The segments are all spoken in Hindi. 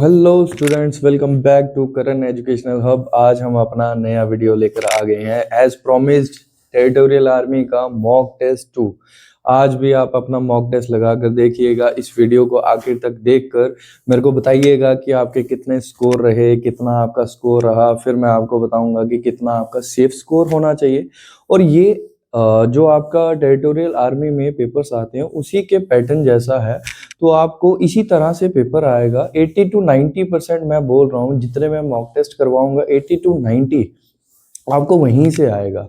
Hello students, welcome back to Karan educational hub. आज हम अपना नया वीडियो लेकर आ गए हैं एज प्रोमिस्ड टेरिटोरियल आर्मी का मॉक टेस्ट 2। आज भी आप अपना मॉक टेस्ट लगा कर देखिएगा। इस वीडियो को आखिर तक देखकर मेरे को बताइएगा कि आपके कितने स्कोर रहे, कितना आपका स्कोर रहा। फिर मैं आपको बताऊंगा कि कितना आपका सेफ स्कोर होना चाहिए। और ये जो आपका टेरिटोरियल आर्मी में पेपर्स आते हैं उसी के पैटर्न जैसा है, तो आपको इसी तरह से पेपर आएगा। 80 to 90% मैं बोल रहा हूँ, जितने मैं मॉक टेस्ट करवाऊंगा 80 to 90 आपको वहीं से आएगा।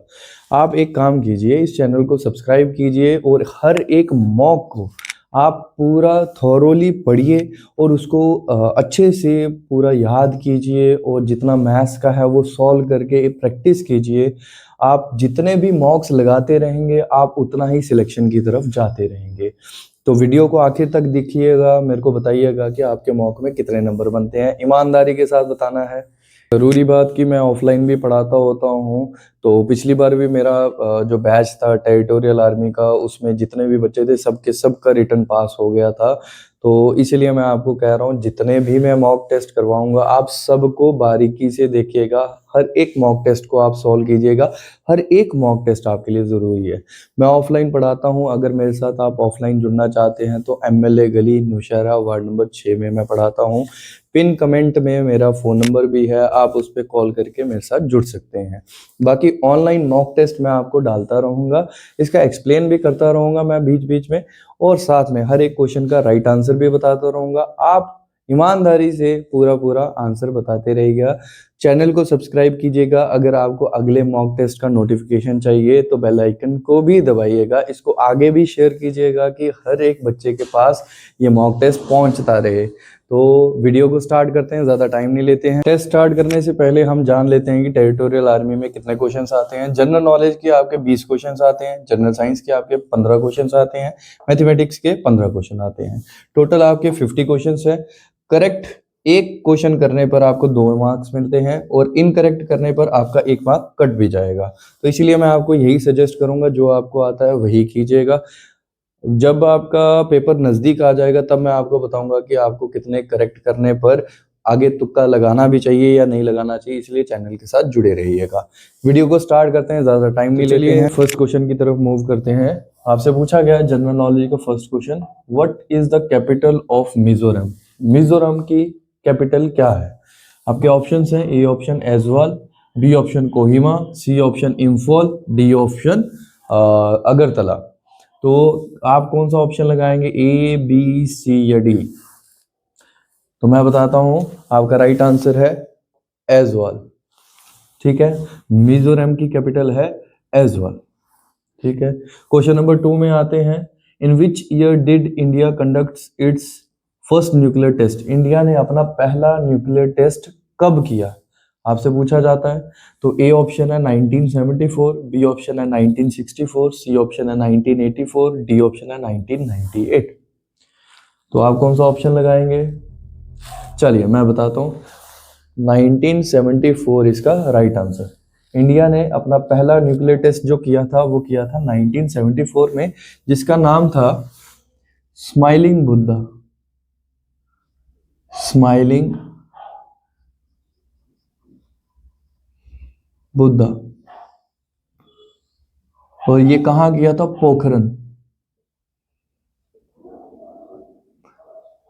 आप एक काम कीजिए, इस चैनल को सब्सक्राइब कीजिए और हर एक मॉक को आप पूरा थॉरोली पढ़िए और उसको अच्छे से पूरा याद कीजिए और जितना मैथ्स का है वो सॉल्व करके प्रैक्टिस कीजिए। आप जितने भी मॉक्स लगाते रहेंगे आप उतना ही सिलेक्शन की तरफ जाते रहेंगे। तो वीडियो को आखिर तक देखिएगा, मेरे को बताइएगा कि आपके मॉक में कितने नंबर बनते हैं। ईमानदारी के साथ बताना है। ज़रूरी बात कि मैं ऑफलाइन भी पढ़ाता होता हूँ, तो पिछली बार भी मेरा जो बैच था टेरिटोरियल आर्मी का, उसमें जितने भी बच्चे थे सबके सबका रिटर्न पास हो गया था। तो इसीलिए मैं आपको कह रहा हूँ, जितने भी मैं मॉक टेस्ट करवाऊंगा आप सबको बारीकी से देखिएगा। हर एक मॉक टेस्ट को आप सॉल्व कीजिएगा। हर एक मॉक टेस्ट आपके लिए ज़रूरी है। मैं ऑफलाइन पढ़ाता हूँ, अगर मेरे साथ आप ऑफलाइन जुड़ना चाहते हैं तो MLA गली नौशहरा वार्ड नंबर 6 में मैं पढ़ाता हूँ। पिन कमेंट में मेरा फ़ोन नंबर भी है, आप उस पर कॉल करके मेरे साथ जुड़ सकते हैं। बाकी ऑनलाइन मॉक टेस्ट मैं आपको डालता रहूँगा, इसका एक्सप्लेन भी करता रहूँगा मैं बीच बीच में, और साथ में हर एक क्वेश्चन का राइट आंसर भी बताता रहूँगा। आप ईमानदारी से पूरा पूरा आंसर बताते रहिएगा। चैनल को सब्सक्राइब कीजिएगा। अगर आपको अगले मॉक टेस्ट का नोटिफिकेशन चाहिए तो बेल आइकन को भी दबाइएगा। इसको आगे भी शेयर कीजिएगा कि हर एक बच्चे के पास ये मॉक टेस्ट पहुंचता रहे। तो वीडियो को स्टार्ट करते हैं, ज़्यादा टाइम नहीं लेते हैं। टेस्ट स्टार्ट करने से पहले हम जान लेते हैं कि टेरिटोरियल आर्मी में कितने क्वेश्चंस आते हैं। जनरल नॉलेज के आपके 20 क्वेश्चंस आते हैं, जनरल साइंस के आपके 15 क्वेश्चंस आते हैं, मैथमेटिक्स के 15 क्वेश्चन आते हैं। टोटल आपके 50 क्वेश्चंस है। करेक्ट एक क्वेश्चन करने पर आपको 2 मार्क्स मिलते हैं और इनकरेक्ट करने पर आपका 1 मार्क कट भी जाएगा। तो इसीलिए मैं आपको यही सजेस्ट करूंगा, जो आपको आता है वही कीजिएगा। जब आपका पेपर नज़दीक आ जाएगा तब मैं आपको बताऊंगा कि आपको कितने करेक्ट करने पर आगे तुक्का लगाना भी चाहिए या नहीं लगाना चाहिए, इसलिए चैनल के साथ जुड़े रहिएगा। वीडियो को स्टार्ट करते हैं, ज़्यादा टाइम नहीं लेते हैं। फर्स्ट क्वेश्चन की तरफ मूव करते हैं। आपसे पूछा गया जनरल नॉलेज का first question, what is the capital of Mizoram? Mizoram की कैपिटल क्या है? आपके ऑप्शंस हैं, A option Aizawl, B option Kohima, C option Imphal, D option Agartala. तो आप कौन सा ऑप्शन लगाएंगे, ए बी सी या डी? तो मैं बताता हूं, आपका राइट आंसर है ऐजवाल। ठीक है, मिजोरम की कैपिटल है ऐजवाल। ठीक है, क्वेश्चन नंबर 2 में आते हैं। In which year did India conduct its first nuclear test? India ने अपना पहला न्यूक्लियर टेस्ट कब किया, आपसे पूछा जाता है। तो ए ऑप्शन है 1974, बी ऑप्शन है 1964, सी ऑप्शन है 1984, डी ऑप्शन है 1998। तो आप कौन सा ऑप्शन लगाएंगे? चलिए मैं बताता हूँ, 1974 इसका राइट आंसर। इंडिया ने अपना पहला न्यूक्लियर टेस्ट जो किया था वो किया था 1974 में, जिसका नाम था स्माइलिंग बुद्धा। स्माइलिंग बुद्धा। और ये कहाँ किया था? पोखरन।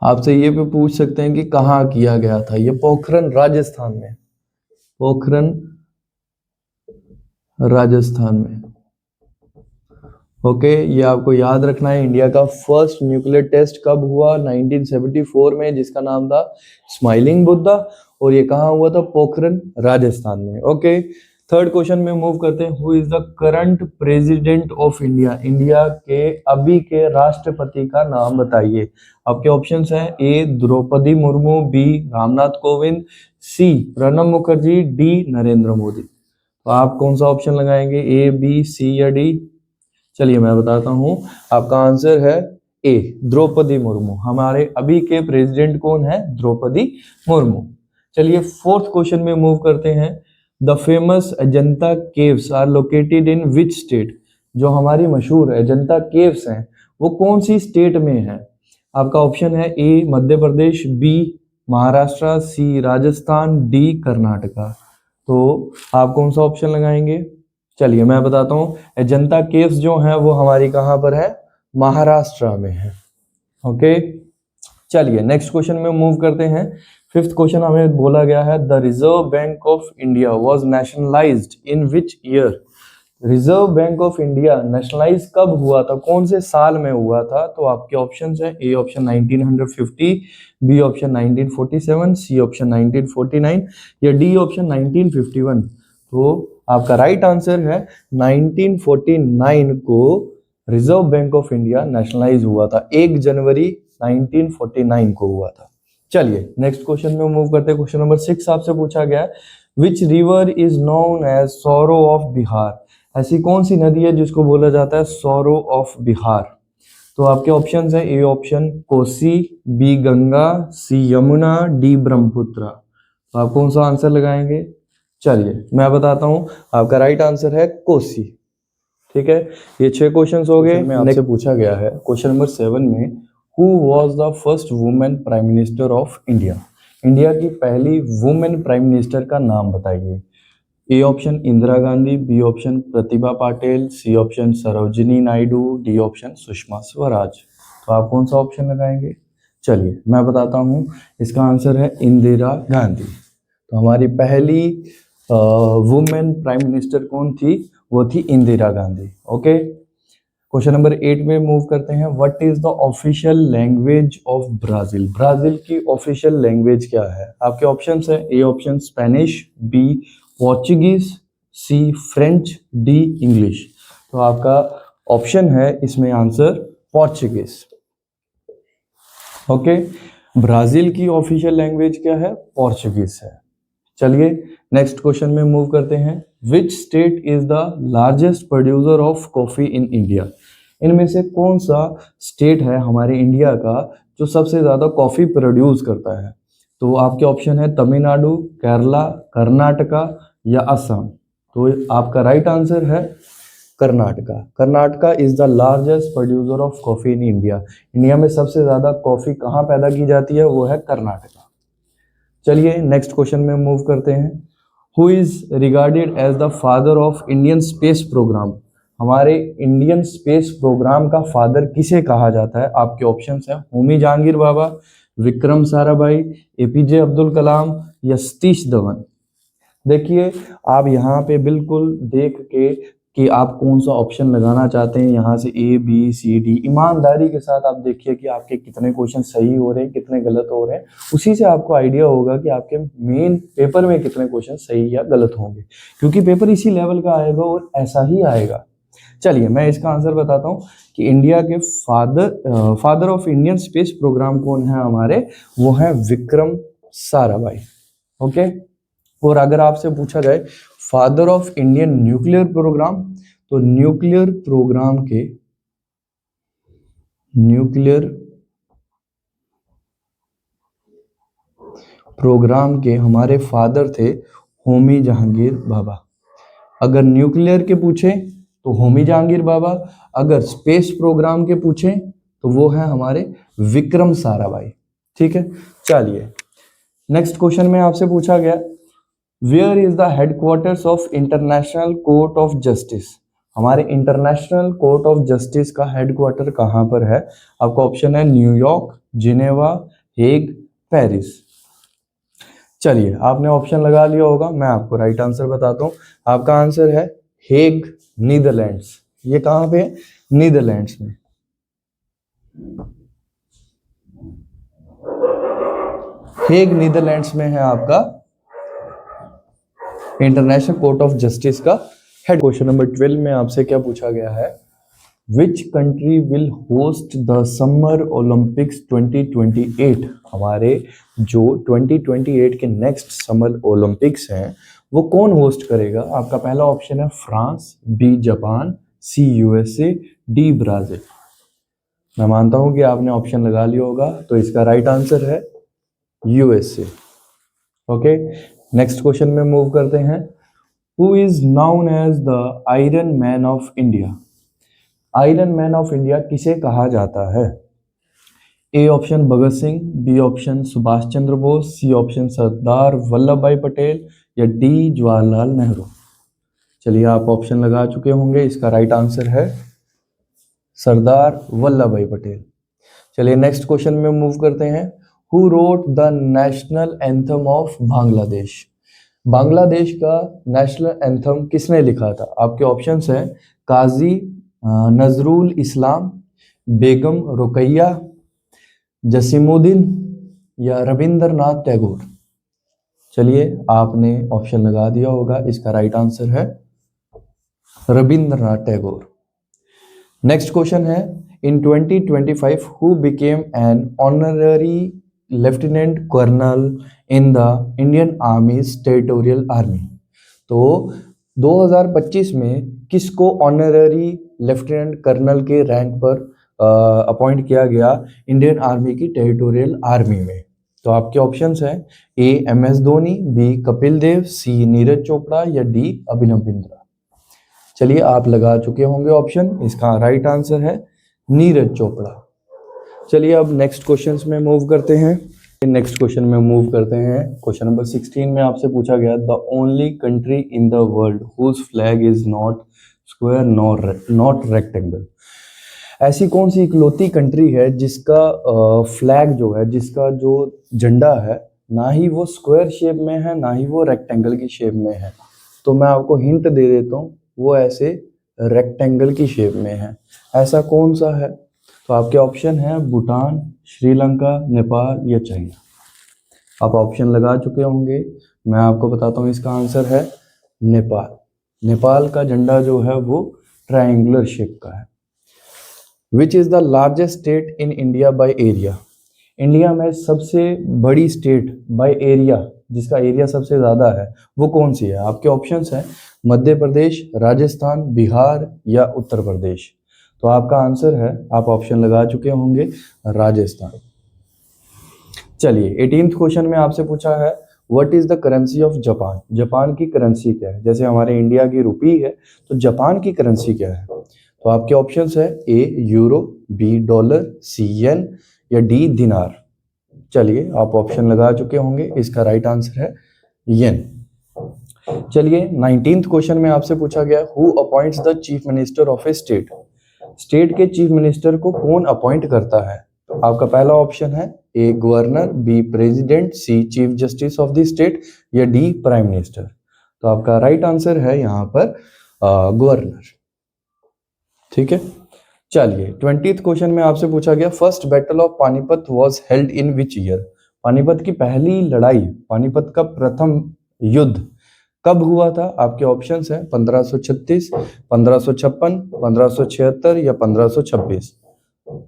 आपसे ये भी पूछ सकते हैं कि कहाँ किया गया था, ये पोखरन राजस्थान में। पोखरन राजस्थान में। ओके, ये आपको याद रखना है। इंडिया का फर्स्ट न्यूक्लियर टेस्ट कब हुआ? 1974 में, जिसका नाम था स्माइलिंग बुद्धा, और ये कहाँ हुआ था? पोखरन राजस्थान में। ओके, थर्ड क्वेश्चन में मूव करते हैं। Who is the current president of India? India के अभी के राष्ट्रपति का नाम बताइए। आपके ऑप्शंस हैं, ए द्रौपदी मुर्मू, बी रामनाथ कोविंद, सी प्रणब मुखर्जी, डी नरेंद्र मोदी। तो आप कौन सा ऑप्शन लगाएंगे, ए बी सी या डी? चलिए मैं बताता हूं, आपका आंसर है ए द्रौपदी मुर्मू। हमारे अभी के प्रेसिडेंट कौन है? द्रौपदी मुर्मू। चलिए फोर्थ क्वेश्चन में मूव करते हैं। The famous Ajanta caves are located in which state? जो हमारी मशहूर अजंता केव्स हैं वो कौन सी स्टेट में है? आपका ऑप्शन है, ए मध्य प्रदेश, बी महाराष्ट्र, सी राजस्थान, डी कर्नाटका। तो आप कौन सा ऑप्शन लगाएंगे? चलिए मैं बताता हूँ, अजंता केव्स जो है वो हमारी कहाँ पर है? महाराष्ट्र में है। ओके, चलिए नेक्स्ट क्वेश्चन में मूव करते हैं। फिफ्थ क्वेश्चन हमें बोला गया है, the reserve bank of India was nationalised in which year? Reserve bank of India nationalise कब हुआ था, कौन से साल में हुआ था? तो आपके ऑप्शंस हैं, A option 1950, B option 1947, C option 1949 या डी ऑप्शन 1951। तो आपका राइट आंसर है 1949 को reserve bank of India nationalise हुआ था, 1 जनवरी 1949 को हुआ था। चलिए नेक्स्ट क्वेश्चन में मूव करते हैं। क्वेश्चन नंबर 6 आपसे पूछा गया, which river is known as sorrow of Bihar? ऐसी कौन सी नदी है जिसको बोला जाता है सॉरो ऑफ बिहार? तो आपके ऑप्शंस है, A option Kosi, B Ganga, C Yamuna, D Brahmaputra. तो आप कौन सा आंसर लगाएंगे? चलिए मैं बताता हूं, आपका राइट आंसर है कोसी। ठीक है, ये 6 क्वेश्चंस हो गए। में आपसे पूछा गया है क्वेश्चन नंबर 7 में, who was the first women prime minister of India? India की पहली वुमेन प्राइम मिनिस्टर का नाम बताइए। A option Indira Gandhi, B option Pratibha Patil, C option Sarojini Naidu, D option Sushma Swaraj. तो आप कौन सा ऑप्शन लगाएंगे? चलिए मैं बताता हूँ, इसका आंसर है इंदिरा गांधी। तो हमारी पहली वुमेन प्राइम मिनिस्टर कौन थी? वो थी Indira Gandhi. Okay, question number 8 में मूव करते हैं, what is the official language of Brazil? Brazil की ऑफिशियल लैंग्वेज क्या है? आपके ऑप्शंस है, A option Spanish, B Portuguese, C French, D English. तो आपका ऑप्शन है इसमें आंसर पोर्चुगीज। ओके, ब्राजील की ऑफिशियल लैंग्वेज क्या है? पोर्चुगीज है। चलिए नेक्स्ट क्वेश्चन में मूव करते हैं, which state is the largest producer of coffee in India? इनमें से कौन सा स्टेट है हमारे इंडिया का जो सबसे ज्यादा कॉफी प्रोड्यूस करता है? तो आपके ऑप्शन है तमिलनाडु, केरला, कर्नाटका या असम। तो आपका राइट आंसर है Karnataka. Karnataka is the largest producer of coffee in India. India में सबसे ज्यादा कॉफी कहाँ पैदा की जाती है? वो है कर्नाटका। चलिए नेक्स्ट क्वेश्चन में मूव करते हैं, who is regarded as the father of Indian space programme? हमारे इंडियन स्पेस प्रोग्राम का फादर किसे कहा जाता है? आपके ऑप्शंस हैं, होमी जहांगीर बाबा, विक्रम साराभाई, एपीजे अब्दुल कलाम या सतीश धवन। देखिए आप यहाँ पे बिल्कुल देख के कि आप कौन सा ऑप्शन लगाना चाहते हैं, यहाँ से ए बी सी डी ईमानदारी के साथ आप देखिए कि आपके कितने क्वेश्चन सही हो रहे हैं, कितने गलत हो रहे हैं। उसी से आपको आइडिया होगा कि आपके मेन पेपर में कितने क्वेश्चन सही या गलत होंगे, क्योंकि पेपर इसी लेवल का आएगा और ऐसा ही आएगा। चलिए मैं इसका आंसर बताता हूँ कि इंडिया के father of Indian space programme कौन है हमारे? वो है विक्रम साराभाई। ओके, और अगर आपसे पूछा जाए father of Indian nuclear programme, तो न्यूक्लियर प्रोग्राम के हमारे फादर थे होमी जहांगीर बाबा। अगर न्यूक्लियर के पूछे तो होमी जहांगीर बाबा, अगर स्पेस प्रोग्राम के पूछे तो वो है हमारे विक्रम साराभाई। ठीक है, चलिए नेक्स्ट क्वेश्चन में आपसे पूछा गया, where is the headquarters of International Court of Justice? हमारे इंटरनेशनल कोर्ट ऑफ जस्टिस का हेडक्वार्टर कहां पर है? आपका ऑप्शन है न्यूयॉर्क, जिनेवा, हेग, पेरिस। चलिए आपने ऑप्शन लगा लिया होगा, मैं आपको राइट आंसर बताता हूं। आपका आंसर है हेग, नीदरलैंड्स। ये कहां पे है? नीदरलैंड्स में। हेग नीदरलैंड्स में है आपका इंटरनेशनल कोर्ट ऑफ जस्टिस का हेड। क्वेश्चन नंबर 12 में आपसे क्या पूछा गया है, which country will host the summer Olympics 2028? हमारे जो 2028 के नेक्स्ट समर ओलंपिक्स हैं वो कौन होस्ट करेगा? आपका पहला ऑप्शन है France, B Japan, C USA, D Brazil. मैं मानता हूं कि आपने ऑप्शन लगा लिया होगा, तो इसका राइट आंसर है यूएसए। ओके, नेक्स्ट क्वेश्चन में मूव करते हैं, who is known as the iron man of India? Iron man of India किसे कहा जाता है? A option Bhagat Singh, B option Subhash Chandra Bose, C option Sardar Vallabh Bhai Patel या डी जवाहरलाल नेहरू। चलिए आप ऑप्शन लगा चुके होंगे, इसका राइट आंसर है सरदार वल्लभ भाई पटेल। चलिए नेक्स्ट क्वेश्चन में मूव करते हैं। Who wrote the national anthem of Bangladesh? Bangladesh का नेशनल एंथम किसने लिखा था? आपके ऑप्शंस हैं काजी नजरुल इस्लाम, बेगम रुकैया, जसीमुद्दीन या रविंद्रनाथ टैगोर। चलिए आपने ऑप्शन लगा दिया होगा, इसका राइट आंसर है रविंद्रनाथ टैगोर। नेक्स्ट क्वेश्चन है in 2025 who became an honorary lieutenant colonel in the Indian army's territorial army. तो 2025 में किसको ऑनररी लेफ्टिनेंट कर्नल के रैंक पर अपॉइंट किया गया इंडियन आर्मी की टेरिटोरियल आर्मी में? तो आपके ऑप्शंस हैं A M S Dhoni, B Kapil Dev, C Neeraj Chopra या डी अभिनव बिंद्रा। चलिए आप लगा चुके होंगे ऑप्शन, इसका राइट आंसर है नीरज चोपड़ा। चलिए अब नेक्स्ट क्वेश्चंस में मूव करते हैं। नेक्स्ट क्वेश्चन में मूव करते हैं। क्वेश्चन नंबर 16 में आपसे पूछा गया the only country in the world whose flag is not square not rectangle. ऐसी कौन सी इकलौती कंट्री है जिसका फ्लैग जो है, जिसका जो झंडा है, ना ही वो स्क्वायर शेप में है ना ही वो रेक्टेंगल की शेप में है? तो मैं आपको हिंट दे देता हूँ, वो ऐसे रेक्टेंगल की शेप में है। ऐसा कौन सा है? तो आपके ऑप्शन है भूटान, श्रीलंका, नेपाल या चाइना। आप ऑप्शन लगा चुके होंगे, मैं आपको बताता हूँ इसका आंसर है नेपाल। नेपाल का झंडा जो है वो ट्रायंगुलर शेप का है। विच is the largest state in India by area? India में सबसे बड़ी स्टेट बाय एरिया, जिसका एरिया सबसे ज्यादा है, वो कौन सी है? आपके ऑप्शंस हैं मध्य प्रदेश, राजस्थान, बिहार या उत्तर प्रदेश। तो आपका आंसर है, आप ऑप्शन लगा चुके होंगे, राजस्थान। चलिए 18th क्वेश्चन में आपसे पूछा है what is the currency of Japan? Japan की करेंसी क्या है? जैसे हमारे इंडिया की रुपी है, तो जापान की करेंसी क्या है? तो आपके ऑप्शंस है ए यूरो, बी डॉलर, सी येन या डी दिनार। चलिए आप ऑप्शन लगा चुके होंगे, इसका राइट आंसर है येन। चलिए 19th क्वेश्चन में आपसे पूछा गया who appoints the chief minister of a state? State के चीफ मिनिस्टर को कौन अपॉइंट करता है? आपका पहला ऑप्शन है A governor, B president, C chief justice of the state या डी प्राइम मिनिस्टर। तो आपका राइट आंसर है यहाँ पर गवर्नर। ठीक है। चलिए 20th क्वेश्चन में आपसे पूछा गया first battle of Panipat was held in which year? Panipat की पहली लड़ाई, पानीपत का प्रथम युद्ध कब हुआ था? आपके ऑप्शंस हैं 1536, 1556, 1576 या 1526।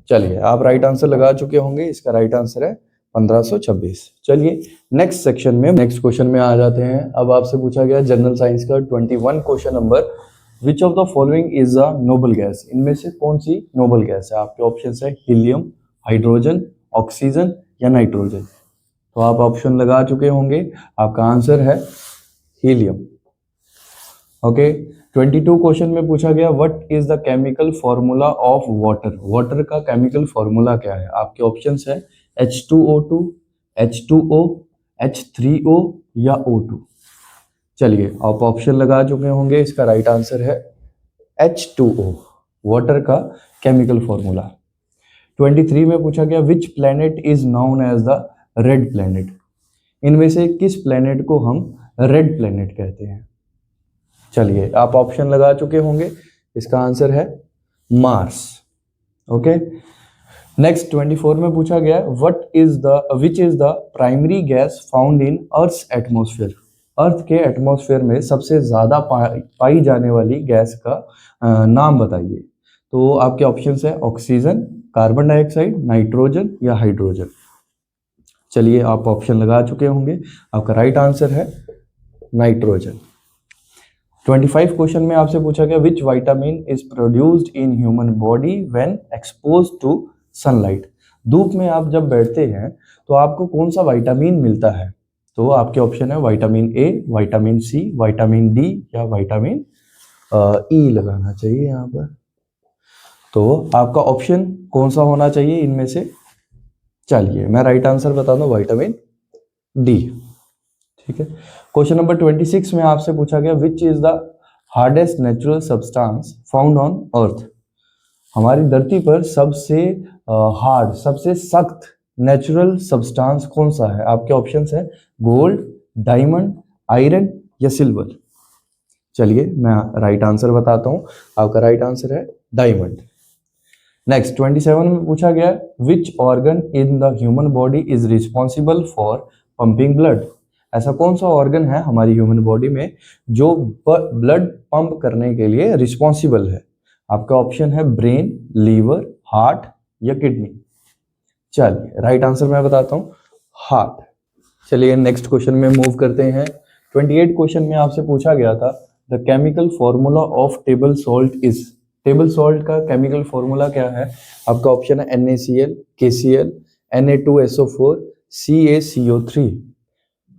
चलिए आप राइट आंसर लगा चुके होंगे, इसका राइट आंसर है 1526। चलिए नेक्स्ट सेक्शन में, नेक्स्ट क्वेश्चन में आ जाते हैं। अब आपसे पूछा गया जनरल साइंस का 21 question number which of the following is a noble gas? इनमें से कौन सी नोबल गैस है? आपके ऑप्शंस है हीलियम, हाइड्रोजन, ऑक्सीजन या नाइट्रोजन। तो आप ऑप्शन लगा चुके होंगे, आपका आंसर है हीलियम। ओके 22 क्वेश्चन में पूछा गया what is the chemical formula of water? Water का केमिकल फॉर्मूला क्या है? आपके ऑप्शंस है H2O2, H2O, H3O या O2। चलिए आप ऑप्शन लगा चुके होंगे, इसका राइट आंसर है H2O, वाटर का केमिकल फॉर्मूला। 23 में पूछा गया which planet is known as the red planet? इनमें से किस प्लैनेट को हम रेड प्लैनेट कहते हैं? चलिए आप ऑप्शन लगा चुके होंगे, इसका आंसर है मार्स। ओके नेक्स्ट 24 में पूछा गया which is the primary gas found in earth's atmosphere? Earth के एटमॉस्फेयर में सबसे ज्यादा पाई जाने वाली गैस का नाम बताइए। तो आपके ऑप्शंस है ऑक्सीजन, कार्बन डाइऑक्साइड, नाइट्रोजन या हाइड्रोजन। चलिए आप ऑप्शन लगा चुके होंगे, आपका राइट आंसर है नाइट्रोजन। 25 क्वेश्चन में आपसे पूछा गया which vitamin is produced in human body when exposed to sunlight? धूप में आप जब बैठते हैं तो आपको कौन सा विटामिन मिलता है? तो आपके ऑप्शन है vitamin A, vitamin C, vitamin D या विटामिन ई लगाना चाहिए यहाँ पर। तो आपका ऑप्शन कौन सा होना चाहिए इनमें से? चलिए मैं राइट आंसर बता दूं, विटामिन डी। ठीक है, क्वेश्चन नंबर 26 में आपसे पूछा गया which is the hardest natural substance found on earth. हमारी धरती पर सबसे हार्ड, सबसे सख्त नेचुरल सब्सटेंस कौन सा है? आपके ऑप्शंस है गोल्ड, डायमंड, आयरन या सिल्वर। चलिए मैं राइट आंसर बताता हूं, आपका राइट आंसर है डायमंड। नेक्स्ट 27 में पूछा गया which organ in the human body is responsible for pumping blood. ऐसा कौन सा ऑर्गन है हमारी ह्यूमन बॉडी में जो ब्लड पंप करने के लिए रिस्पॉन्सिबल है? आपका ऑप्शन है ब्रेन, लीवर, हार्ट या किडनी। चलिए राइट आंसर मैं बताता हूं, हार्ट। चलिए नेक्स्ट क्वेश्चन में मूव करते हैं। 28 क्वेश्चन में आपसे पूछा गया था the chemical formula of table salt is. Table salt का केमिकल फॉर्मूला क्या है? आपका ऑप्शन है NaCl, KCl, Na2SO4, CaCO3।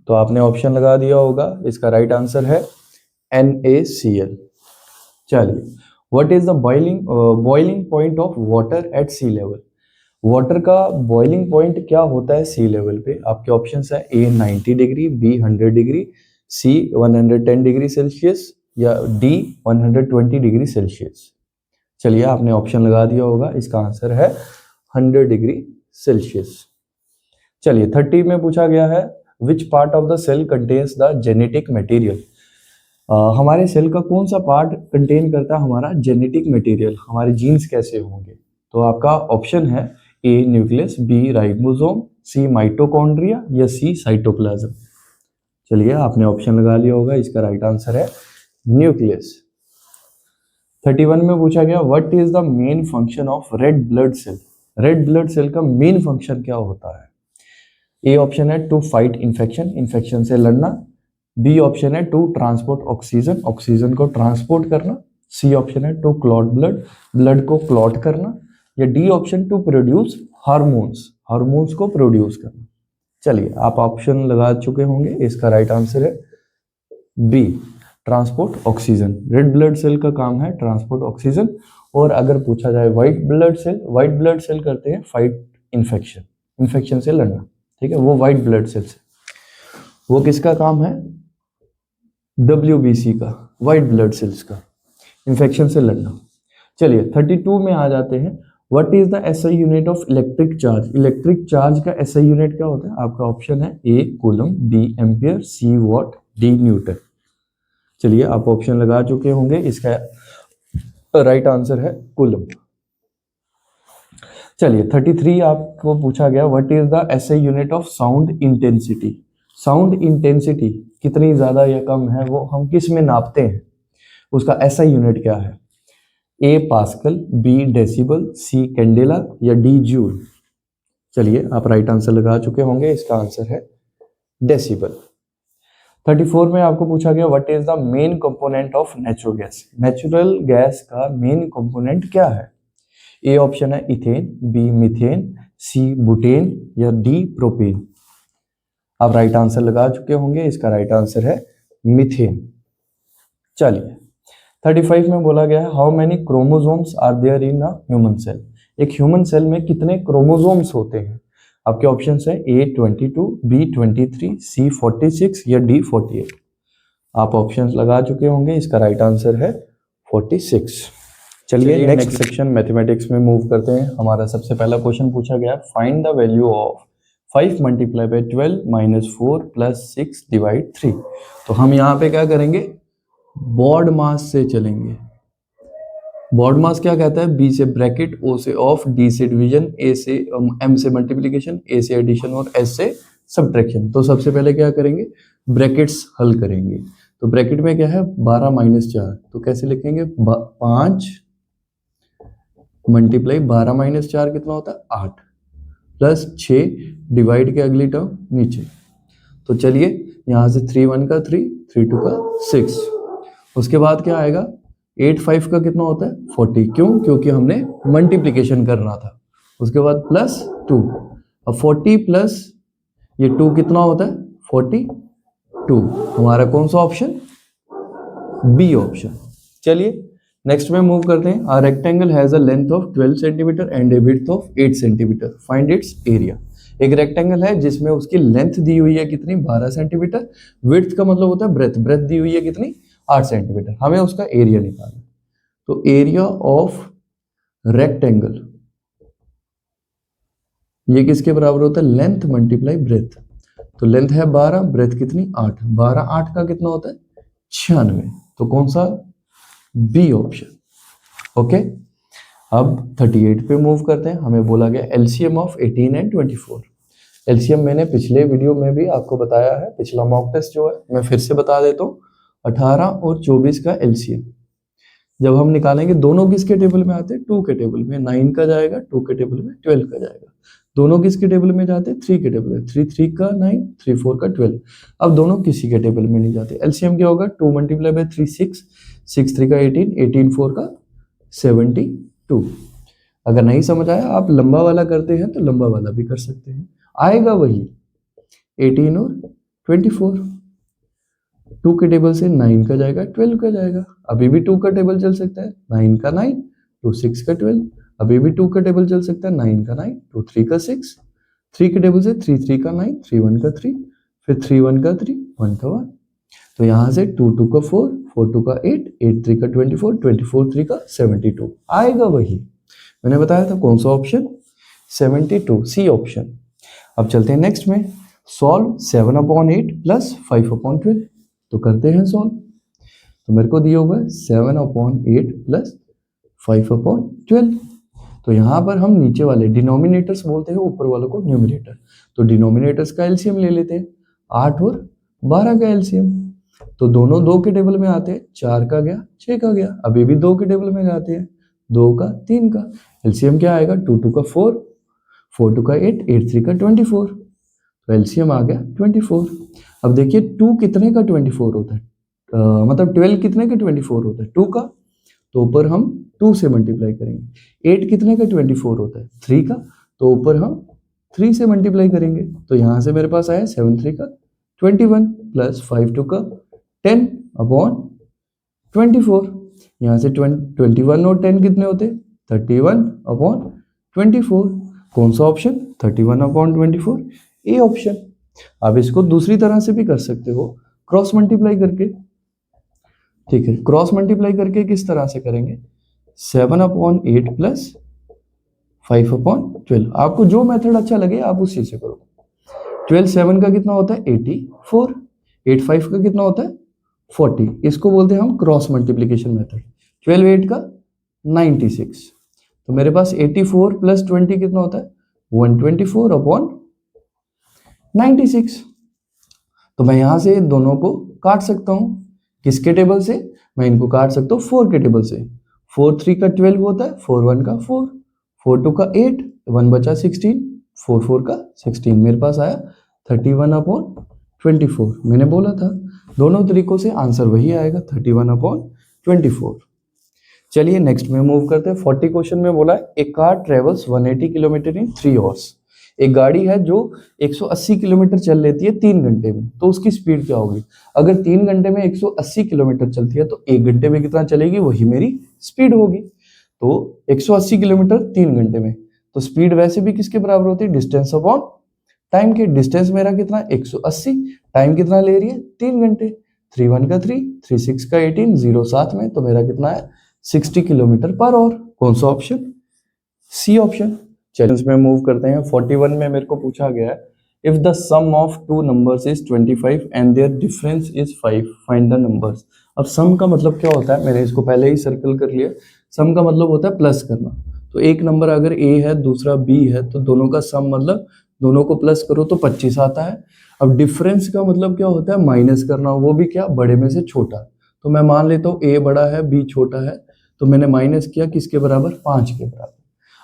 तो आपने ऑप्शन लगा दिया होगा, इसका राइट आंसर है NaCl। चलिए what is the boiling point of water at sea level. Water का बॉइलिंग पॉइंट क्या होता है सी लेवल पे? आपके ऑप्शंस है A 90 degree, B 100 degree, C 110 degree Celsius या D 120 डिग्री सेल्सियस। चलिए आपने ऑप्शन लगा दिया होगा, इसका आंसर है 100 डिग्री सेल्सियस। चलिए 30 में पूछा गया है which part of the cell contains the genetic material. हमारे सेल का कौन सा पार्ट कंटेन करता है हमारा जेनेटिक मटेरियल, हमारे जीन्स कैसे होंगे? तो आपका ऑप्शन है A nucleus, B ribosome, C mitochondria या C साइटोप्लाज्म। चलिए आपने ऑप्शन लगा लिया होगा, इसका राइट आंसर है न्यूक्लियस। 31 में पूछा गया what is the main function of red blood cell. Red blood cell का मेन फंक्शन क्या होता है? ए ऑप्शन है टू फाइट इन्फेक्शन, इन्फेक्शन से लड़ना। बी ऑप्शन है टू ट्रांसपोर्ट ऑक्सीजन, ऑक्सीजन को ट्रांसपोर्ट करना। सी ऑप्शन है टू क्लॉट ब्लड, ब्लड को क्लॉट करना। या D option to produce hormones, hormones को प्रोड्यूस करना। चलिए आप ऑप्शन लगा चुके होंगे, इसका राइट आंसर है B transport oxygen. Red blood cell का काम है ट्रांसपोर्ट ऑक्सीजन। और अगर पूछा जाए व्हाइट ब्लड सेल करते हैं फाइट इन्फेक्शन, इन्फेक्शन से लड़ना। ठीक है, वो व्हाइट ब्लड सेल्स, वो किसका काम है? WBC का, व्हाइट ब्लड सेल्स का, इन्फेक्शन से लड़ना। चलिए 32 में आ जाते हैं what is the SI unit of electric charge. Electric charge का SI यूनिट क्या होता है? आपका ऑप्शन है A coulomb, B ampere, C what, D Newton. चलिए आप ऑप्शन लगा चुके होंगे, इसका राइट आंसर है कूलम। चलिए 33 आपको पूछा गया what is the SI unit of sound intensity. Sound intensity कितनी ज्यादा या कम है वो हम किस में नापते हैं? उसका SI यूनिट क्या है? A pascal, B decibel, C candela या D जूल। चलिए आप राइट आंसर लगा चुके होंगे, इसका आंसर है डेसिबल। 34 में आपको पूछा गया what is the main component of natural gas. Natural gas का मेन कंपोनेंट क्या है? ए ऑप्शन है इथेन, बी मीथेन, सी बुटेन या डी प्रोपेन। आप राइट आंसर लगा चुके होंगे, इसका राइट आंसर है मीथेन। चलिए 35 में बोला गया है how many chromosomes are there in a human cell. एक ह्यूमन सेल में कितने क्रोमोसोम्स होते हैं? आपके ऑप्शंस है A 22, B 23, C 46 या D 48। आप ऑप्शंस लगा चुके होंगे, इसका राइट आंसर है 46। चलिए नेक्स्ट सेक्शन मैथमेटिक्स में मूव करते हैं। हमारा सबसे पहला क्वेश्चन पूछा गया find the value of 5 multiply by 12 minus 4 plus 6 divide 3। तो हम यहाँ पे क्या करेंगे? बॉड मास से चलेंगे। बॉड मास क्या कहता है? B से ब्रैकेट, O से ऑफ, D से डिवीजन, A से M से मल्टीप्लिकेशन, A से एडिशन और S से सब्ट्रैक्शन। तो सबसे पहले क्या करेंगे? ब्रैकेट्स हल करेंगे। तो ब्रैकेट में क्या है? 12 माइनस 4, तो कैसे लिखेंगे? 5 मल्टीप्लाई 12 माइनस 4 कितना होता है? 8 प्लस 6 डिवाइड के अगली टर्म नीचे। तो चलिए यहाँ से 3 1 का 3, 3 2 का 6। उसके बाद क्या आएगा? 8 5 का कितना होता है? 40। क्यों? क्योंकि हमने मल्टीप्लिकेशन करना था। उसके बाद प्लस 2। अब 40 प्लस ये 2 कितना होता है? 42। हमारा कौन सा ऑप्शन? B option. चलिए नेक्स्ट में मूव करते हैं। Rectangle has a length of 12 centimetre and a width of 8 centimetre, find its area. एक रेक्टेंगल है जिसमें उसकी लेंथ दी हुई है कितनी 12 सेंटीमीटर, विड्थ का मतलब होता है ब्रेथ, ब्रेथ दी हुई है कितनी 8 सेंटीमीटर, हमें उसका एरिया निकालना। तो एरिया ऑफ रेक्टेंगल ये किसके बराबर होता है, लेंथ मल्टीप्लाई ब्रेथ। तो लेंथ है 12, ब्रेथ कितनी 8, 12 8 का कितना होता है 96। तो कौन सा, बी ऑप्शन। ओके, अब 38 पे मूव करते हैं। हमें बोला गया एलसीएम ऑफ 18 एंड 24। एलसीएम मैंने पिछले वीडियो में भी आपको बताया है, पिछला मॉक टेस्ट जो है मैं फिर से बता देता हूँ। 18 और 24 का एलसीएम जब हम निकालेंगे, दोनों किसके टेबल में आते हैं, 2 के टेबल में। 9 का जाएगा 2 के टेबल में, 12 का जाएगा। दोनों किसके टेबल में जाते हैं, 3 के टेबल में। 3 3 का 9, 3 4 का 12। अब दोनों किसी के टेबल में नहीं जाते। एलसीएम क्या होगा, 2 मल्टीप्लाई बाय 3 6, 6 3 का 18, 18 4 का 72। अगर नहीं समझ आया, आप लंबा वाला करते हैं तो लंबा वाला भी कर सकते हैं, आएगा वही 18 और 24। 2 के टेबल से 9 का जाएगा, 12 का जाएगा। अभी भी 2 का टेबल चल सकता है, 9 का 9, 2 6 का 12। अभी भी 2 का टेबल चल सकता है, 9 का 9, 2 3 का 6। 3 के टेबल से 3 3 का 9, 3 1 का 3, फिर 3 1 का 3, 1 का 1। तो यहाँ से 2 2 का 4, 4 2 का 8, 8 3 का 24, 24 3 का 72, आएगा वही। मैंने बताया था कौन सा ऑप्शन, 72, सी ऑप्शन। अब चलते हैं नेक्स्ट में, सॉल्व 7/8 प्लस 5/12। तो करते हैं सॉल्व। तो मेरे को दिया हुआ है 7/8 प्लस 5/12। तो यहाँ पर हम नीचे वाले डिनोमिनेटर्स बोलते हैं, ऊपर वालों को न्यूमरेटर। तो डिनोमिनेटर्स का एलसीएम ले लेते हैं, 8 और 12 का एलसीएम। तो दोनों 2 के टेबल में आते हैं, 4 का गया 6 का गया। अभी भी 2 के टेबल में जाते हैं, 2 का 3 का। एलसीएम क्या आएगा, 2 2 का 4, 4 2 का 8, 8 3 का 24। तो एलसीएम आ गया 24। अब देखिए 2 कितने का 24 होता है, मतलब 12 कितने का 24 होता है, 2 का। तो ऊपर हम 2 से मल्टीप्लाई करेंगे। 8 कितने का 24 होता है, 3 का। तो ऊपर हम 3 से मल्टीप्लाई करेंगे। तो यहाँ से मेरे पास आया 7 3 का 21 प्लस 5 2 का 10/24। यहाँ से 21 और 10 कितने होते, 31/24। कौन सा ऑप्शन, 31/24, ए ऑप्शन। आप इसको दूसरी तरह से भी कर सकते हो, क्रॉस मल्टीप्लाई करके। ठीक है, क्रॉस मल्टीप्लाई करके किस तरह से करेंगे, 7/8 प्लस 5/12। आपको जो मेथड अच्छा लगे आप उसी से करो। 12 7 का कितना होता है 84, 8 5 का कितना होता है 40। इसको बोलते हैं हम क्रॉस मल्टीप्लीकेशन मेथड। 12 8 का 96। तो मेरे पास 84 प्लस 20 कितना होता है 124/96। तो मैं यहां से दोनों को काट सकता हूं, किसके टेबल से, मैं इनको काट सकता हूँ 4 के टेबल से। 4 3 का 12 होता है, 4 1 का 4, 4 2 का 8, 1 बचा 16, 4 4 का 16। मेरे पास आया 31/24। मैंने बोला था दोनों तरीकों से आंसर वही आएगा, 31/24। चलिए नेक्स्ट में मूव करते हैं। 40 क्वेश्चन में बोला है a car travels 180 kilometre in 3 hours. एक गाड़ी है जो 180 किलोमीटर चल लेती है 3 घंटे में, तो उसकी स्पीड क्या होगी। अगर 3 घंटे में 180 किलोमीटर चलती है तो 1 घंटे में कितना चलेगी, वही मेरी स्पीड होगी। तो 180 किलोमीटर 3 घंटे में, तो स्पीड वैसे भी किसके बराबर होती है, डिस्टेंस अपॉन टाइम के। डिस्टेंस मेरा कितना 180, टाइम कितना ले रही है 3 घंटे। 3 1 का 3, 3 6 का 18, 0 साथ में, तो मेरा कितना है 60 किलोमीटर पर आवर। कौन सा ऑप्शन, सी ऑप्शन। चैलेंज में मूव करते हैं। 41 में मेरे को पूछा गया है if the sum of two numbers is 25 and their difference is 5 find the numbers. अब सम का मतलब क्या होता है, मैंने इसको पहले ही सर्कल कर लिया। सम का मतलब होता है प्लस करना। तो एक नंबर अगर ए है दूसरा बी है तो दोनों का सम मतलब दोनों को प्लस करो तो 25 आता है। अब डिफरेंस का मतलब क्या होता है, माइनस करना, वो भी क्या, बड़े में से छोटा। तो मैं मान लेता हूँ ए बड़ा है बी छोटा है, तो मैंने माइनस किया किसके बराबर, 5 के बराबर।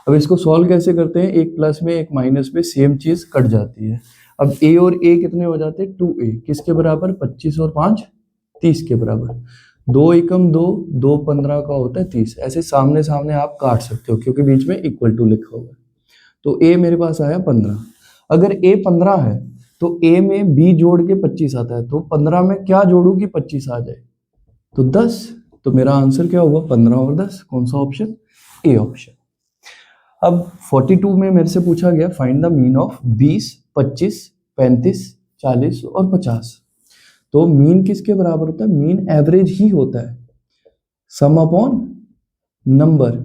अब इसको सॉल्व कैसे करते हैं, एक प्लस में एक माइनस में सेम चीज कट जाती है। अब ए और ए कितने हो जाते हैं 2a, किसके बराबर 25 और 5 30 के बराबर। 2 एकम 2, 2 15 का होता है 30। ऐसे सामने सामने आप काट सकते हो क्योंकि बीच में इक्वल टू लिखा हुआ है। तो a मेरे पास आया 15। अगर a 15 है तो a में b जोड़ के 25 आता है, तो 15 में क्या जोड़ू कि 25 आ जाए, तो 10। तो मेरा आंसर क्या हुआ 15 और 10। कौन सा ऑप्शन, ए ऑप्शन। अब 42 में मेरे से पूछा गया फाइंड द मीन ऑफ 20, 25, 35, 40 और 50। तो मीन किसके बराबर होता है? मीन एवरेज ही होता है, सम अपॉन नंबर।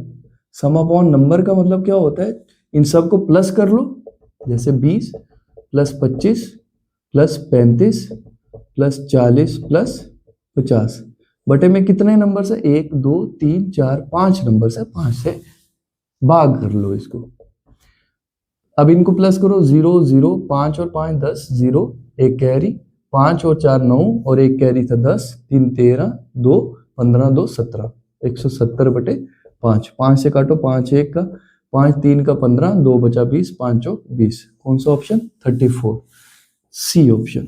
सम अपॉन नंबर का मतलब क्या होता है? इन सब को प्लस कर लो, जैसे 20 प्लस 25 प्लस 35 प्लस 40 प्लस 50 बटे में कितने नंबर से? 1 2 3 4 5 नंबर से, 5 से भाग कर लो इसको। अब इनको प्लस करो, 0 0, 5 और 5 10, 0 एक कैरी, 5 और 4 9 और एक कैरी था 10, 3 13, 2 15, 2 17, 170 बटे 5। 5 से काटो, 5 1 का, 5 3 का 15, 2 बचा 20, 5 चौक 20। कौन सा ऑप्शन? 34, C option.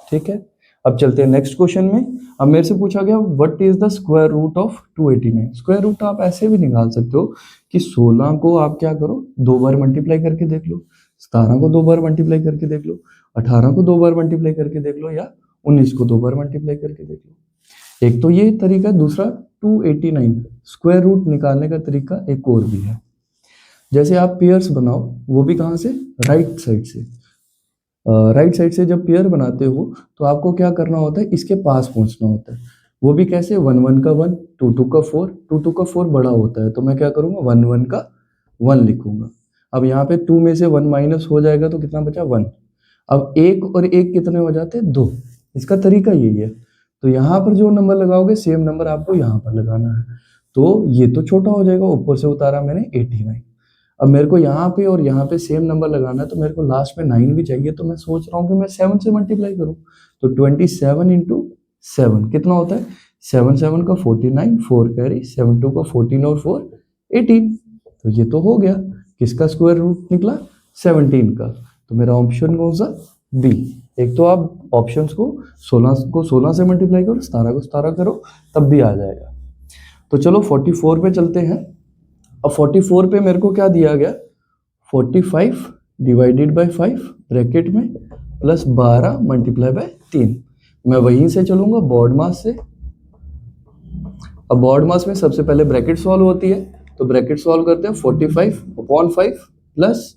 ठीक है, अब चलते हैं नेक्स्ट क्वेश्चन में। अब मेरे से पूछा गया what is the square root of 289। Square root आप ऐसे भी निकाल सकते हो कि 16 को आप क्या करो, 2 बार मल्टीप्लाई करके देख लो, 17 को 2 बार मल्टीप्लाई करके देख लो, 18 को 2 बार मल्टीप्लाई करके देख लो, या 19 को 2 बार मल्टीप्लाई करके देख लो। एक तो ये तरीका, दूसरा 289 स्क्वायर रूट निकालने का तरीका एक और भी है। जैसे आप पेयर्स बनाओ, वो भी कहाँ से? राइट साइड से। राइट साइड से जब पेयर बनाते हो तो आपको क्या करना होता है? इसके पास पहुंचना होता है। वो भी कैसे? 1 1 का 1, 2 2 का 4, 2 2 का 4 बड़ा होता है, तो मैं क्या करूंगा? 1 1 का 1 लिखूंगा। अब यहाँ पे 2 में से 1 माइनस हो जाएगा तो कितना बचा? 1। अब 1 और 1 कितने हो जाते हैं? 2। इसका तरीका यही है। तो यहाँ पर जो नंबर लगाओगे सेम नंबर आपको यहाँ पर लगाना है। तो ये तो छोटा हो जाएगा, ऊपर से उतारा मैंने 89। अब मेरे को यहाँ पे और यहाँ पे सेम नंबर लगाना है, तो मेरे को लास्ट में 9 भी चाहिए। तो मैं सोच रहा हूँ कि मैं 7 से मल्टीप्लाई करूँ। तो 27 इंटू 7 कितना होता है? 7 7 का 49, 4 कैरी, 7 2 का 14 और 4 18। तो ये तो हो गया। किसका स्क्वायर रूट निकला? 17 का। तो मेरा ऑप्शन कौन सा? बी। एक तो आप ऑप्शंस को 16 से मल्टीप्लाई करो, 17 को 17 करो, तब भी आ जाएगा। तो चलो 44 पे चलते हैं। अब 44 पे मेरे को क्या दिया गया? 45 डिवाइडेड बाय 5 ब्रैकेट में प्लस 12 मल्टीप्लाई बाय 3। मैं वहीं से चलूंगा बॉड मास से। अब बॉड मास में सबसे पहले ब्रैकेट सॉल्व होती है, तो ब्रैकेट सॉल्व करते हैं। 45 अपॉन 5 प्लस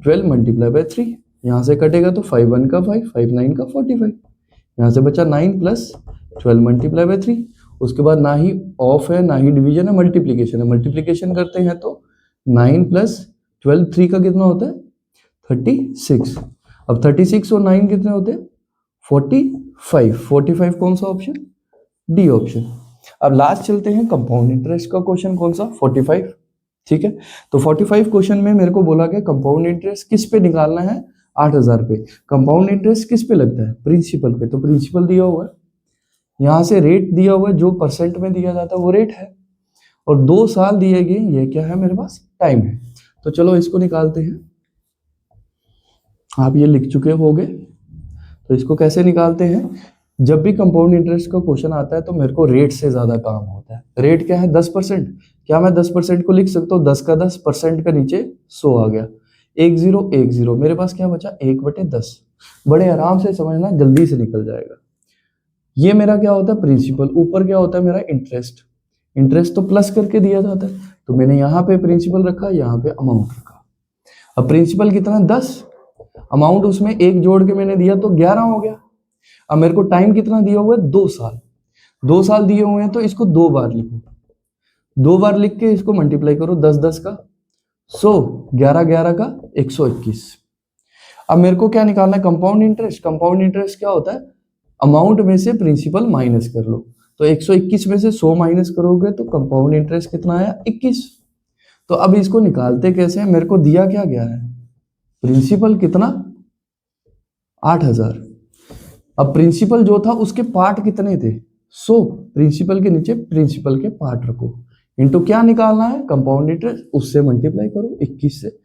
12 मल्टीप्लाई बाय 3। यहाँ से कटेगा तो 5 1 का 5, 5 9 का 45। यहाँ से बचा 9 प्लस 12 मल्टीप्लाई बाय 3। उसके बाद ना ही ऑफ है ना ही डिवीजन है, मल्टीप्लीकेशन है। मल्टीप्लीकेशन करते हैं तो 9 प्लस 12, 3 का कितना होता है? 36। अब 36 और 9 कितने होते हैं? 45। 45 कौन सा ऑप्शन? D option. अब लास्ट चलते हैं कंपाउंड इंटरेस्ट का क्वेश्चन। कौन सा? 45। ठीक है, तो 45 क्वेश्चन में मेरे को बोला गया कंपाउंड इंटरेस्ट किस पे निकालना है? 8000 पे। कंपाउंड इंटरेस्ट किस पे लगता है? प्रिंसिपल पे। तो प्रिंसिपल दिया हुआ है, यहाँ से रेट दिया हुआ है, जो परसेंट में दिया जाता है वो रेट है, और 2 साल दिए गए, ये क्या है मेरे पास? टाइम है। तो चलो इसको निकालते हैं। आप ये लिख चुके होगे, तो इसको कैसे निकालते हैं? जब भी कंपाउंड इंटरेस्ट का क्वेश्चन आता है तो मेरे को रेट से ज्यादा काम होता है। रेट क्या है? 10%। क्या मैं 10% को लिख सकता हूँ? 10 का 10% का नीचे 100 आ गया, 1 0 1 0। मेरे पास क्या बचा? 1/10। बड़े आराम से समझना, जल्दी से निकल जाएगा। ये मेरा क्या होता है? प्रिंसिपल। ऊपर क्या होता है मेरा? इंटरेस्ट। इंटरेस्ट तो प्लस करके दिया जाता है, तो मैंने यहाँ पे प्रिंसिपल रखा, यहाँ पे अमाउंट रखा। अब प्रिंसिपल कितना? 10। अमाउंट उसमें 1 जोड़ के मैंने दिया तो 11 हो गया। अब मेरे को टाइम कितना दिया हुआ है? 2 साल। 2 साल दिए हुए हैं तो इसको 2 बार लिखो। 2 बार लिख के इसको मल्टीप्लाई करो, 10 10 का 100, 11 11 का 121। अब मेरे को क्या निकालना है? Compound interest. कंपाउंड इंटरेस्ट क्या होता है? अमाउंट में से प्रिंसिपल माइनस कर लो। तो 121 में से 100 माइनस करोगे तो कंपाउंड इंटरेस्ट कितना आया? 21। तो अब इसको निकालते कैसे हैं? मेरे को दिया क्या गया है? प्रिंसिपल कितना? 8000। अब प्रिंसिपल जो था उसके पार्ट कितने थे? 100। प्रिंसिपल के नीचे प्रिंसिपल के पार्ट रखो, इनटू क्या निकालना है? Compound interest. उससे मल्टीप्लाई करो 21 से,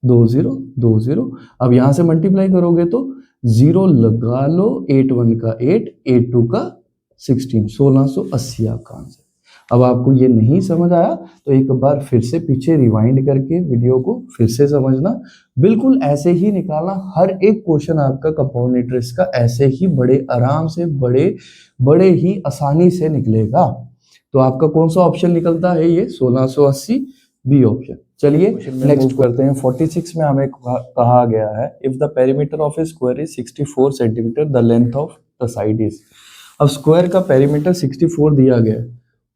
2 0 2 0। अब यहां से मल्टीप्लाई करोगे तो 0 लगा लो, 8 1 का 8, 8 2 का 16, 1680 आपका आंसर। अब आपको ये नहीं समझ आया तो एक बार फिर से पीछे रिवाइंड करके वीडियो को फिर से समझना। बिल्कुल ऐसे ही निकालना, हर एक क्वेश्चन आपका कंपाउंड इंटरेस्ट का ऐसे ही बड़े आराम से, बड़े ही आसानी से निकलेगा। तो आपका कौन सा ऑप्शन निकलता है? ये 1680, बी ऑप्शन। चलिए नेक्स्ट करते हैं। 46 में हमें कहा गया है if the perimeter of A square is 64 centimetre the length of the side is. अब स्क्वायर का पेरीमीटर 64 दिया गया है,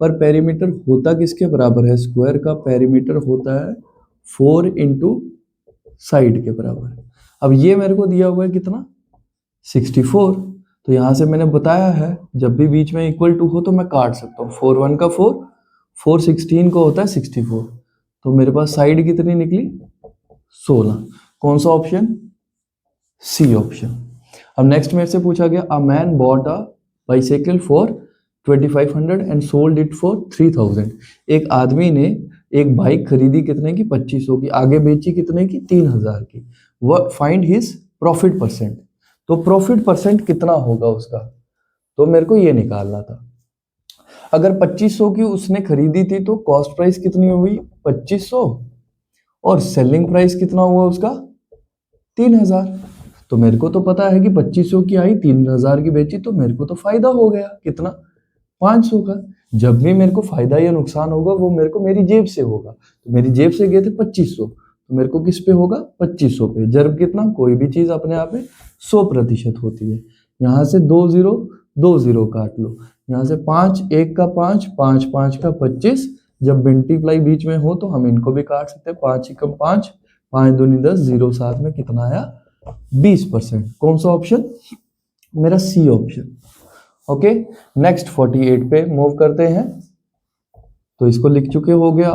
पर पेरीमीटर होता किसके बराबर है? स्क्वायर का पेरीमीटर होता है 4 इंटू साइड के बराबर। अब ये मेरे को दिया हुआ है कितना? 64। तो यहां से मैंने बताया है जब भी बीच में इक्वल टू हो तो मैं काट सकता हूँ। 4 1 का 4, 4 16 को होता है 64। तो मेरे पास साइड कितनी निकली? 16। कौन सा ऑप्शन? C option. अब नेक्स्ट मेरे से पूछा गया a man bought a bicycle for 2500 and sold it for 3000। एक आदमी ने एक बाइक खरीदी कितने की? 2500 की, आगे बेची कितने की? 3000 की। वह फाइंड हिज प्रॉफिट परसेंट। तो प्रॉफिट परसेंट कितना होगा उसका, तो मेरे को ये निकालना था। अगर 2500 की उसने खरीदी थी तो कॉस्ट प्राइस कितनी हुई? 2500, और सेलिंग प्राइस कितना हुआ उसका? 3000। तो मेरे को तो पता है कि 2500 की आई, 3000 की बेची, तो मेरे को तो फायदा हो गया कितना? 500 का। जब भी मेरे को फायदा या नुकसान होगा वो मेरे को मेरी जेब से होगा। तो मेरी जेब से गए थे 2500, तो मेरे को किस पे होगा? 2500 पे। जब कितना? कोई भी चीज अपने आप में 100% होती है। यहाँ से 2 0 काट लो, यहाँ से 5 1 का 5, 5 5 का 25। जब मल्टीप्लाई बीच में हो तो हम इनको भी काट सकते हैं। 5 1 5, 5 2 10, 0 7 में कितना आया? 20%। कौन सा ऑप्शन? मेरा सी ऑप्शन। ओके, नेक्स्ट 48 पे मूव करते हैं। तो इसको लिख चुके हो गया।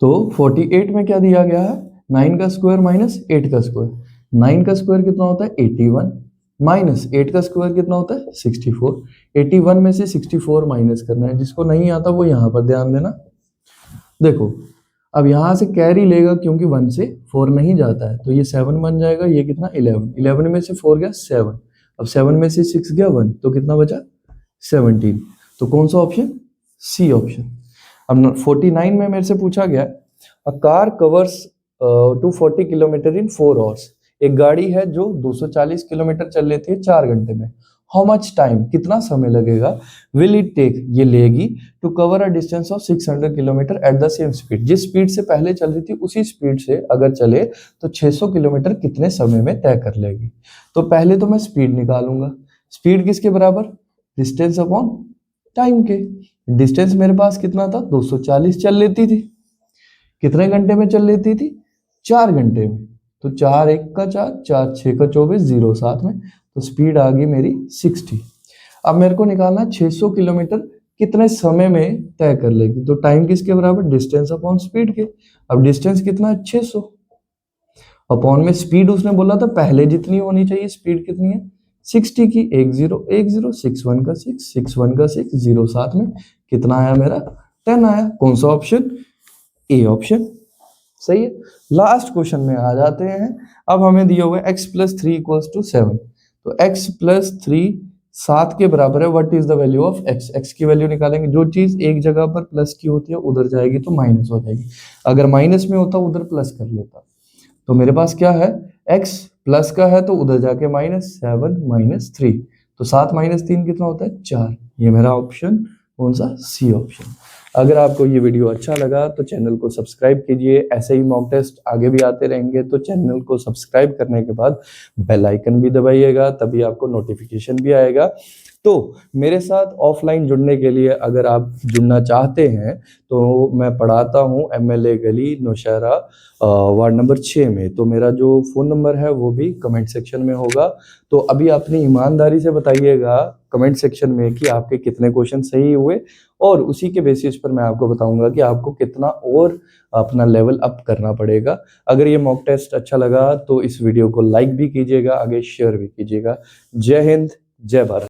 तो 48 में क्या दिया गया है? 9 का स्क्वायर माइनस 8 का स्क्वायर। 9 का स्क्वायर कितना होता है? 81, माइनस 8 का स्क्वायर कितना होता है? 64। 81 में से 64 माइनस करना है। जिसको नहीं आता वो यहां पर ध्यान देना। देखो अब यहां से कैरी लेगा क्योंकि 1 से 4 नहीं जाता है, तो ये 7 बन जाएगा। ये कितना? 11। 11 में से 4 गया 7। अब 7 में से 6 गया 1, तो कितना बचा? 17। तो कौन सा ऑप्शन? C option. अब 49 में मेरे से पूछा गया a car covers 240 kilometre in 4 hours. एक गाड़ी है जो 240 किलोमीटर चल लेती है 4 घंटे में। हाउ मच टाइम, कितना समय लगेगा? विल इट टेक, ये लेगी, to cover a distance of 600 kilometre at the same speed. जिस स्पीड से पहले चल रही थी उसी स्पीड से अगर चले तो 600 किलोमीटर कितने समय में तय कर लेगी? तो पहले तो मैं स्पीड निकालूंगा। स्पीड किसके बराबर? डिस्टेंस अपॉन टाइम के। डिस्टेंस मेरे पास कितना था? 240 चल लेती थी। कितने घंटे में चल लेती थी? 4 घंटे में। तो 4 1 का 4, 4 6 का 24, 0 7 में। तो स्पीड आ गई मेरी 60। अब मेरे को निकालना 600 किलोमीटर कितने समय में तय कर लेगी। तो टाइम किसके बराबर? डिस्टेंस अपॉन स्पीड के। अब डिस्टेंस कितना है? 600 अपॉन में स्पीड उसने बोला था पहले जितनी होनी चाहिए, स्पीड कितनी है? 60 की। 1 0 1 0, 6 1 का 6, 6 1 का 6, 0 7 में कितना आया मेरा? 10 आया। कौन सा ऑप्शन? A option. सही है। लास्ट क्वेश्चन में आ जाते हैं। अब हमें दिया हुआ है x प्लस 3 इक्वल्स टू 7। तो x प्लस 3 7 के बराबर है। What is the value of x? x की वैल्यू निकालेंगे। जो चीज एक जगह पर प्लस की होती है उधर जाएगी तो माइनस हो जाएगी। अगर माइनस में होता उधर प्लस कर लेता। तो मेरे पास क्या है? x प्लस का है तो उधर जाके माइनस 7 माइनस 3। तो 7 माइनस 3 कितना होता है? 4। ये मेरा ऑप्शन कौन सा? C option. अगर आपको ये वीडियो अच्छा लगा तो चैनल को सब्सक्राइब कीजिए। ऐसे ही मॉक टेस्ट आगे भी आते रहेंगे, तो चैनल को सब्सक्राइब करने के बाद बेल आइकन भी दबाइएगा, तभी आपको नोटिफिकेशन भी आएगा। तो मेरे साथ ऑफलाइन जुड़ने के लिए अगर आप जुड़ना चाहते हैं तो मैं पढ़ाता हूँ MLA गली नौशहरा वार्ड नंबर 6 में। तो मेरा जो फ़ोन नंबर है वो भी कमेंट सेक्शन में होगा। तो अभी अपनी ईमानदारी से बताइएगा कमेंट सेक्शन में कि आपके कितने क्वेश्चन सही हुए, और उसी के बेसिस पर मैं आपको बताऊंगा कि आपको कितना और अपना लेवल अप करना पड़ेगा। अगर ये मॉक टेस्ट अच्छा लगा तो इस वीडियो को लाइक भी कीजिएगा, आगे शेयर भी कीजिएगा। जय हिंद, जय भारत।